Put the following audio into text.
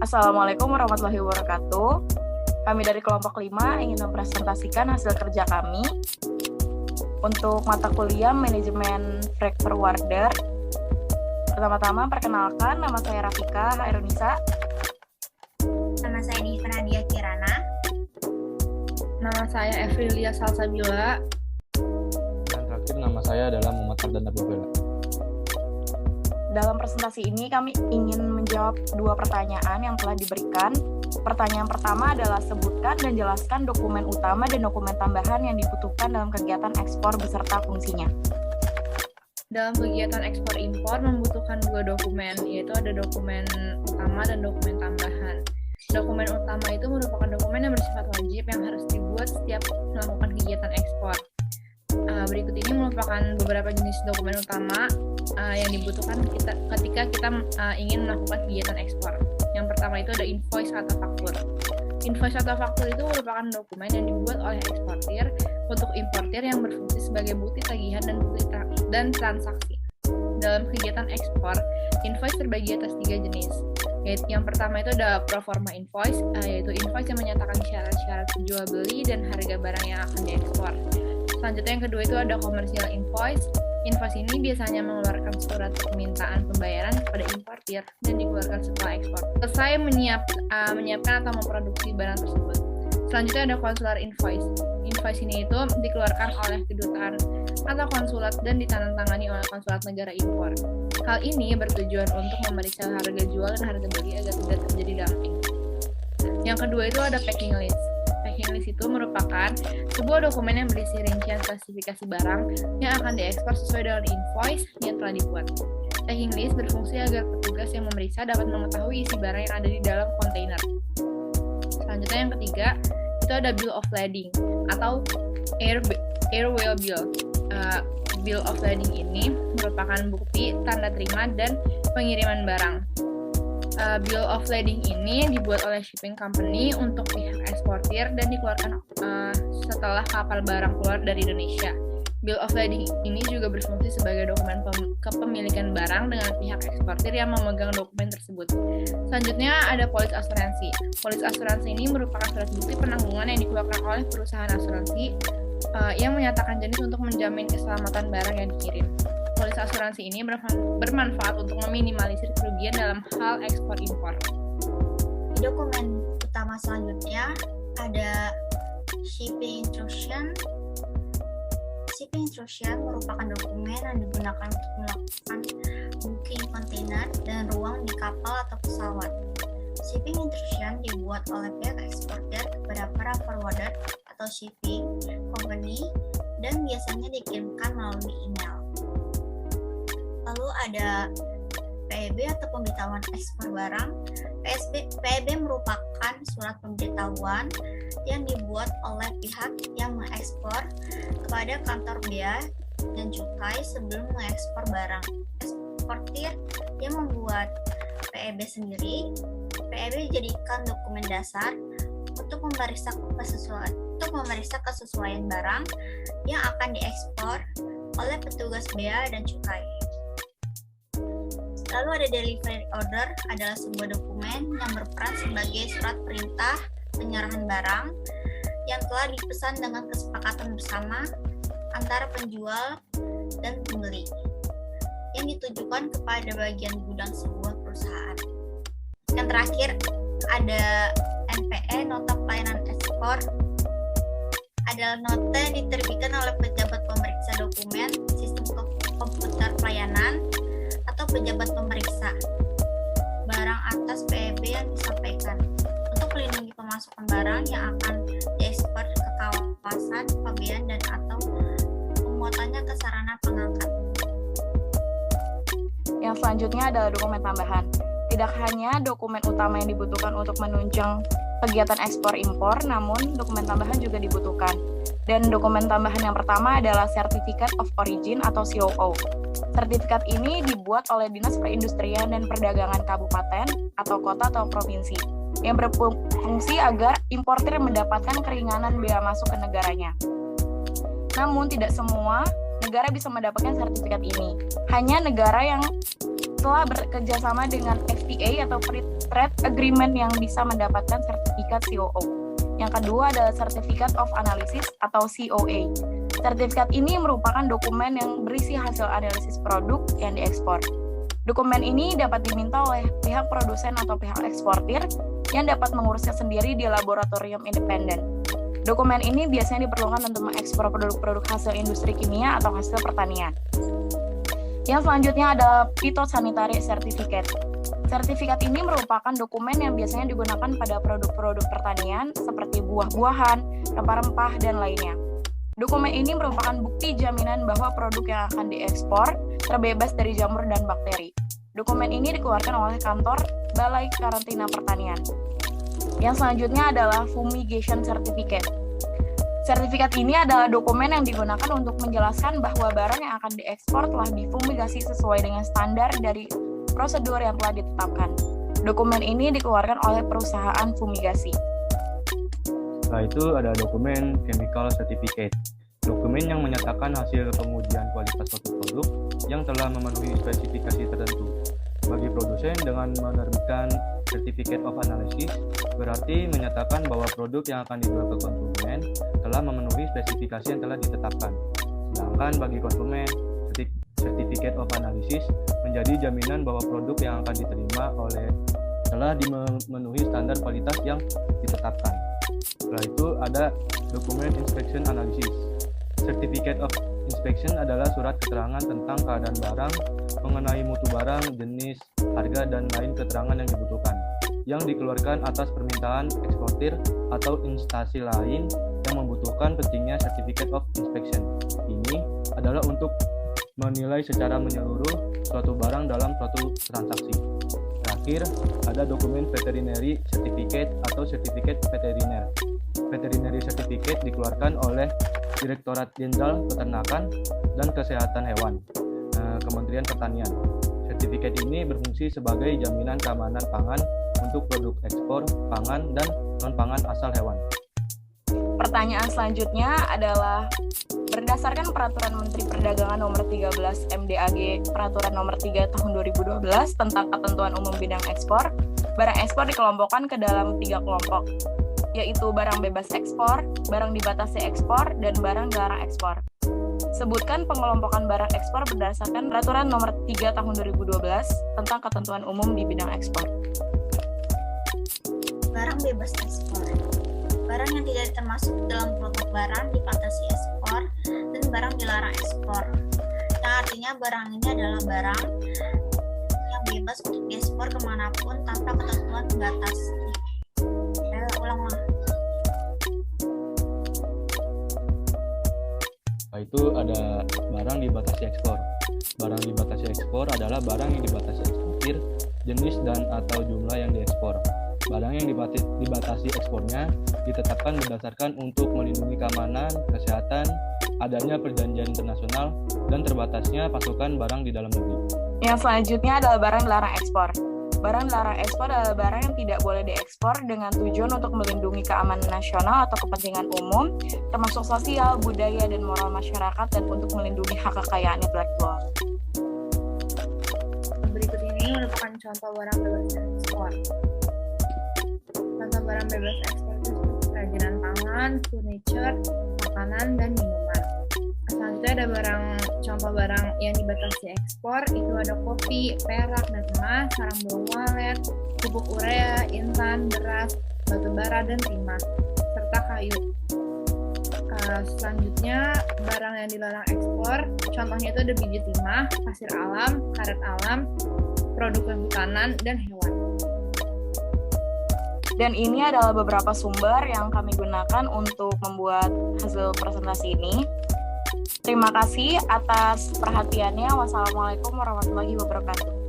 Assalamualaikum warahmatullahi wabarakatuh. Kami dari kelompok 5 ingin mempresentasikan hasil kerja kami untuk mata kuliah Manajemen Freight Forwarder. Pertama-tama perkenalkan, nama saya Rafika Hairunisa. Nama saya Diva Nadia Kirana. Nama saya Evrilia Salsabila. Dan terakhir nama saya adalah Muhammad Ardana Babela. Dalam presentasi ini kami ingin menjawab dua pertanyaan yang telah diberikan. Pertanyaan pertama adalah sebutkan dan jelaskan dokumen utama dan dokumen tambahan yang dibutuhkan dalam kegiatan ekspor beserta fungsinya. Dalam kegiatan ekspor-impor membutuhkan dua dokumen, yaitu ada dokumen utama dan dokumen tambahan. Dokumen utama itu merupakan dokumen yang bersifat wajib yang harus dibuat setiap melakukan kegiatan ekspor. Berikut ini merupakan beberapa jenis dokumen utama yang dibutuhkan ketika kita ingin melakukan kegiatan ekspor. Yang pertama itu ada invoice atau faktur. Invoice atau faktur itu merupakan dokumen yang dibuat oleh eksportir untuk importir yang berfungsi sebagai bukti tagihan dan transaksi. Dalam kegiatan ekspor, invoice terbagi atas 3 jenis. Yang pertama itu ada proforma invoice, yaitu invoice yang menyatakan syarat-syarat jual beli dan harga barang yang akan diekspor. Selanjutnya yang kedua itu ada commercial invoice. Invoice ini biasanya mengeluarkan surat permintaan pembayaran kepada importir dan dikeluarkan setelah ekspor. Selesai menyiapkan atau memproduksi barang tersebut. Selanjutnya ada consular invoice. Invoice ini itu dikeluarkan oleh kedutaan atau konsulat dan ditandatangani oleh konsulat negara impor. Hal ini bertujuan untuk memeriksa harga jual dan harga beli agar tidak terjadi dumping. Yang kedua itu ada packing list. Packing list itu merupakan sebuah dokumen yang berisi rincian spesifikasi barang yang akan diekspor sesuai dengan invoice yang telah dibuat. Packing list berfungsi agar petugas yang memeriksa dapat mengetahui isi barang yang ada di dalam kontainer. Selanjutnya yang ketiga, itu ada bill of lading atau airwheel bill. Bill of lading ini merupakan bukti tanda terima dan pengiriman barang. Bill of lading ini dibuat oleh shipping company untuk pihak eksportir dan dikeluarkan setelah kapal barang keluar dari Indonesia. Bill of lading ini juga berfungsi sebagai dokumen kepemilikan barang dengan pihak eksportir yang memegang dokumen tersebut. Selanjutnya ada polis asuransi. Polis asuransi ini merupakan surat bukti penanggungan yang dikeluarkan oleh perusahaan asuransi yang menyatakan jenis untuk menjamin keselamatan barang yang dikirim. Polis asuransi ini bermanfaat untuk meminimalisir kerugian dalam hal ekspor-impor. Di dokumen utama selanjutnya ada shipping instruction. Shipping instruction merupakan dokumen yang digunakan untuk melakukan booking kontainer dan ruang di kapal atau pesawat. Shipping instruction dibuat oleh pihak eksportir kepada para forwarder atau shipping company dan biasanya dikirimkan melalui email. Lalu ada PEB atau pemberitahuan ekspor barang. PEB merupakan surat pemberitahuan yang dibuat oleh pihak yang mengekspor kepada kantor bea dan cukai sebelum mengekspor barang. Eksportir yang membuat PEB sendiri. PEB dijadikan dokumen dasar untuk memeriksa kesesuaian barang yang akan diekspor oleh petugas bea dan cukai. Lalu ada delivery order, adalah sebuah dokumen yang berperan sebagai surat perintah penyerahan barang yang telah dipesan dengan kesepakatan bersama antara penjual dan pembeli yang ditujukan kepada bagian gudang sebuah perusahaan. Yang terakhir ada NPE, nota pelayanan ekspor, adalah nota yang diterbitkan oleh pejabat pemeriksa dokumen sistem komputer pelayanan atau pejabat pemeriksa barang atas PEB yang disampaikan untuk melindungi pemasukan barang yang akan diekspor ke kawasan pabean dan atau pemuatannya ke sarana pengangkat. Yang selanjutnya adalah dokumen tambahan. Tidak hanya dokumen utama yang dibutuhkan untuk menunjang kegiatan ekspor-impor, namun dokumen tambahan juga dibutuhkan. Dan dokumen tambahan yang pertama adalah Certificate of Origin atau COO. Sertifikat ini dibuat oleh Dinas Perindustrian dan Perdagangan Kabupaten atau Kota atau Provinsi yang berfungsi agar importir mendapatkan keringanan bea masuk ke negaranya. Namun tidak semua negara bisa mendapatkan sertifikat ini. Hanya negara yang setelah bekerja sama dengan FTA atau Free Trade Agreement yang bisa mendapatkan sertifikat COO. Yang kedua adalah Certificate of Analysis atau COA. Sertifikat ini merupakan dokumen yang berisi hasil analisis produk yang diekspor. Dokumen ini dapat diminta oleh pihak produsen atau pihak eksportir yang dapat mengurusnya sendiri di laboratorium independen. Dokumen ini biasanya diperlukan untuk mengekspor produk-produk hasil industri kimia atau hasil pertanian. Yang selanjutnya adalah Phytosanitary Certificate. Sertifikat ini merupakan dokumen yang biasanya digunakan pada produk-produk pertanian seperti buah-buahan, rempah-rempah, dan lainnya. Dokumen ini merupakan bukti jaminan bahwa produk yang akan diekspor terbebas dari jamur dan bakteri. Dokumen ini dikeluarkan oleh kantor Balai Karantina Pertanian. Yang selanjutnya adalah Fumigation Certificate. Sertifikat ini adalah dokumen yang digunakan untuk menjelaskan bahwa barang yang akan diekspor telah difumigasi sesuai dengan standar dari prosedur yang telah ditetapkan. Dokumen ini dikeluarkan oleh perusahaan fumigasi. Setelah itu ada dokumen Chemical Certificate. Dokumen yang menyatakan hasil pengujian kualitas suatu produk yang telah memenuhi spesifikasi tertentu. Bagi produsen dengan menerbitkan Certificate of Analysis, berarti menyatakan bahwa produk yang akan dijual ke konsumen telah memenuhi spesifikasi yang telah ditetapkan. Sedangkan bagi konsumen, Certificate of Analysis menjadi jaminan bahwa produk yang akan diterima telah memenuhi standar kualitas yang ditetapkan. Setelah itu ada dokumen Inspection Analysis. Certificate of Inspection adalah surat keterangan tentang keadaan barang, mengenai mutu barang, jenis, harga, dan lain keterangan yang dibutuhkan, yang dikeluarkan atas permintaan eksportir atau instansi lain yang membutuhkan pentingnya Certificate of Inspection. Ini adalah untuk menilai secara menyeluruh suatu barang dalam suatu transaksi. Terakhir, ada dokumen Veterinary Certificate atau Certificate Veteriner. Veterinary Certificate dikeluarkan oleh Direktorat Jenderal Peternakan dan Kesehatan Hewan, Kementerian Pertanian. Sertifikat ini berfungsi sebagai jaminan keamanan pangan untuk produk ekspor, pangan, dan non-pangan asal hewan. Pertanyaan selanjutnya adalah berdasarkan Peraturan Menteri Perdagangan Nomor 13 MDAG Peraturan Nomor 3 Tahun 2012 tentang Ketentuan Umum Bidang Ekspor, barang ekspor dikelompokkan ke dalam 3 kelompok, yaitu barang bebas ekspor, barang dibatasi ekspor, dan barang dilarang ekspor. Sebutkan pengelompokan barang ekspor berdasarkan Peraturan Nomor 3 Tahun 2012 tentang Ketentuan Umum di Bidang Ekspor. Barang bebas ekspor. Barang yang tidak termasuk dalam kelompok barang dibatasi ekspor dan barang dilarang ekspor. Yang artinya barang ini adalah barang yang bebas untuk diekspor kemanapun tanpa ketentuan pembatas. Ulang-ulang. Setelah itu ada barang dibatasi ekspor. Barang dibatasi ekspor adalah barang yang dibatasi eksportir, jenis dan atau jumlah yang diekspor. Barang yang dibatasi ekspornya ditetapkan berdasarkan untuk melindungi keamanan, kesehatan, adanya perjanjian internasional, dan terbatasnya pasokan barang di dalam negeri. Yang selanjutnya adalah barang dilarang ekspor. Barang dilarang ekspor adalah barang yang tidak boleh diekspor dengan tujuan untuk melindungi keamanan nasional atau kepentingan umum, termasuk sosial, budaya, dan moral masyarakat, dan untuk melindungi hak kekayaan intelektual. Berikut ini merupakan contoh barang bebas ekspor. Contoh barang bebas ekspor itu seperti kerajinan tangan, furniture, makanan, dan minuman. Selanjutnya ada contoh barang yang dibatasi ekspor, itu ada kopi, perak dan emas, sarang burung walet, pupuk urea, intan, beras, batu bara, dan timah, serta kayu. Selanjutnya barang yang dilarang ekspor, contohnya itu ada biji timah, pasir alam, karet alam, produk kehutanan, dan hewan. Dan ini adalah beberapa sumber yang kami gunakan untuk membuat hasil presentasi ini. Terima kasih atas perhatiannya. Wassalamualaikum warahmatullahi wabarakatuh.